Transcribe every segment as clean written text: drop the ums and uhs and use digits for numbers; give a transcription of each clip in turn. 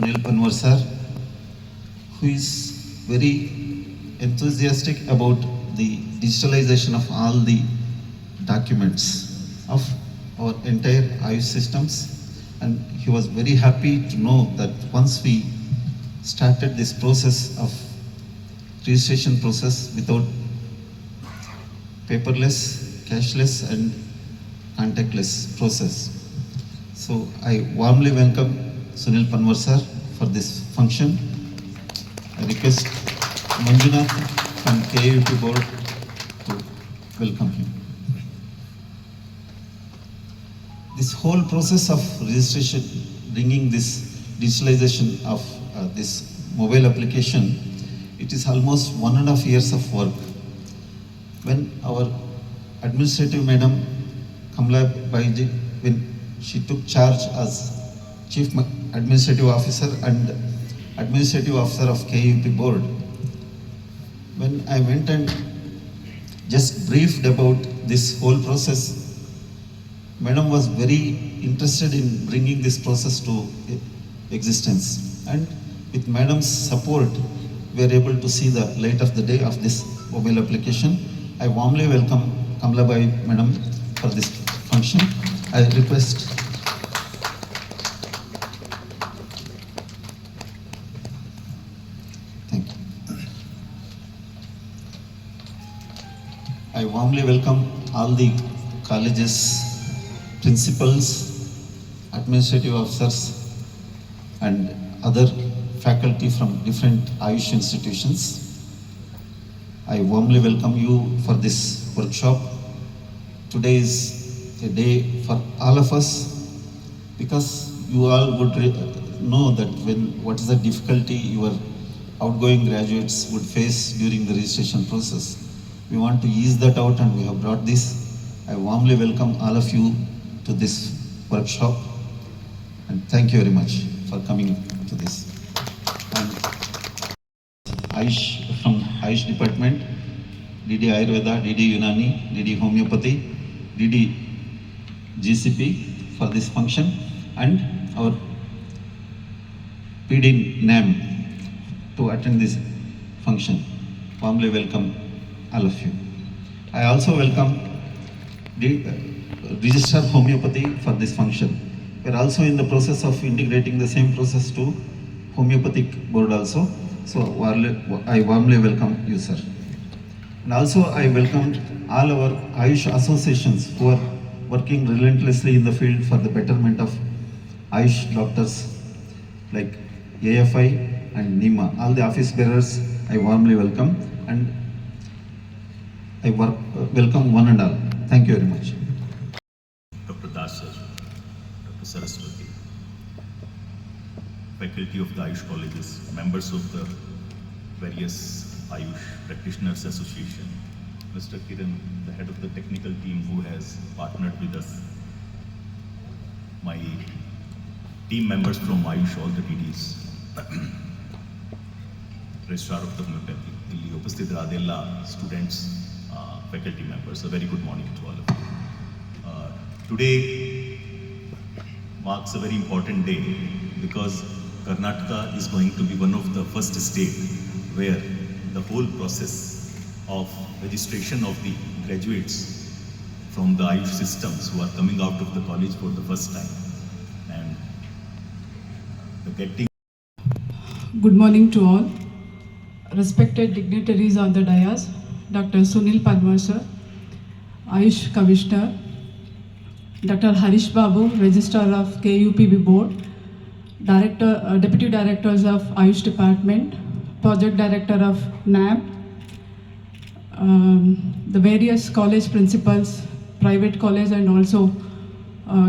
Sunil Panwar sir, who is very enthusiastic about the digitalization of all the documents of our entire Ayush systems. And he was very happy to know that once we started this process of registration process without paperless, cashless and contactless process. So I warmly welcome Sunil Panwar sir for this function. I request Manjunath from KUP board to welcome him. This whole process of registration, bringing this digitalization of this mobile application, it is almost 1.5 years of work. When our administrative madam Kamla Baiji, when she took charge as Chief Administrative Officer and Administrative Officer of KUP board, when I went and just briefed about this whole process, Madam was very interested in bringing this process to existence. And with Madam's support, we are able to see the light of the day of this mobile application. I warmly welcome Kamlabai Madam for this function. I request thank you. I warmly welcome all the colleges, principals, administrative officers and other faculty from different Ayush institutions. I warmly welcome you for this workshop. Today is a day for all of us because you all would know that what is the difficulty your outgoing graduates would face during the registration process. We want to ease that out and we have brought this. I warmly welcome all of you to this workshop and thank you very much for coming to this. And Ayush from Ayush department, DD Ayurveda, DD Unani, DD Homeopathy, DD GCP for this function and our PD NAM to attend this function. Warmly welcome all of you. I also welcome the Register Homeopathy for this function. We are also in the process of integrating the same process to Homeopathic board also. So I warmly welcome you, sir. And also I welcomed all our Ayush associations who are working relentlessly in the field for the betterment of Ayush doctors like AFI and NEMA. All the office bearers I warmly welcome and I welcome one and all. Thank you very much. Dr. Das, Dr. Saraswati, faculty of the Ayush colleges, members of the various Ayush Practitioners Association, Mr. Kiran, the head of the technical team who has partnered with us, my team members from Ayush, all the DDs, Registrar of the Homeopathy, ಇಲ್ಲಿ ಉಪಸ್ಥಿತರಾದ ಎಲ್ಲ students, faculty members, a very good morning to all of you. Today marks a very important day because Karnataka is going to be one of the first states where the whole process of registration of the graduates from the Ayush systems who are coming out of the college for the first time and the getting. Good morning to all. Respected dignitaries on the dais, Dr. Sunil Panwar sir, Ayush Commissioner, Dr. Harish Babu, Registrar of KUPB Board, Deputy Directors of Ayush Department, Project Director of NAM, the various college principals, private college and also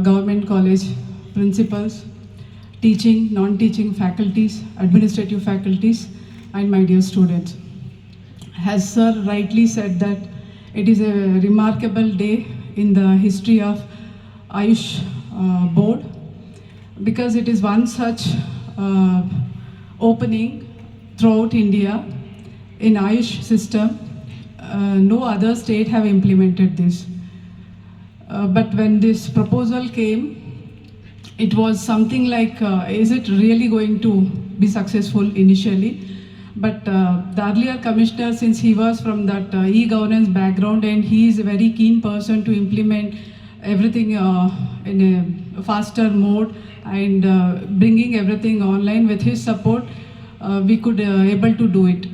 government college principals, teaching, non-teaching faculties, administrative faculties, and my dear students. As sir rightly said that it is a remarkable day in the history of Ayush board because it is one such opening throughout India in Ayush system. No other state have implemented this. But when this proposal came, it was something like, is it really going to be successful initially? But the earlier commissioner, since he was from that e-governance background and he is a very keen person to implement everything in a faster mode and bringing everything online, with his support, we could able to do it.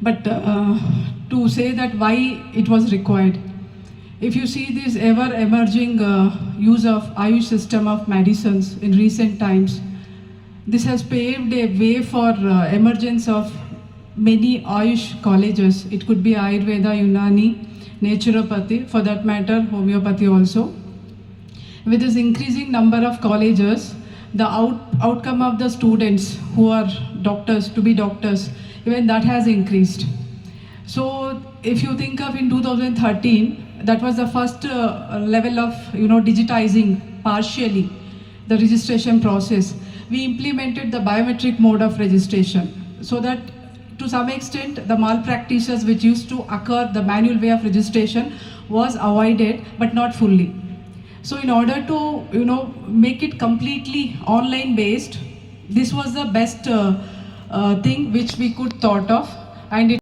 But to say that why it was required, if you see this ever emerging use of Ayush system of medicines in recent times, this has paved a way for emergence of many Ayush colleges. It could be Ayurveda, Unani, Naturopathy, for that matter, homeopathy also. With this increasing number of colleges, the outcome of the students who are doctors, to be doctors, even that has increased. So if you think of in 2013, that was the first level of digitizing partially the registration process. We implemented the biometric mode of registration so that to some extent the malpractices which used to occur, the manual way of registration was avoided, but not fully. So in order to make it completely online based, this was the best thing which we could thought of, and it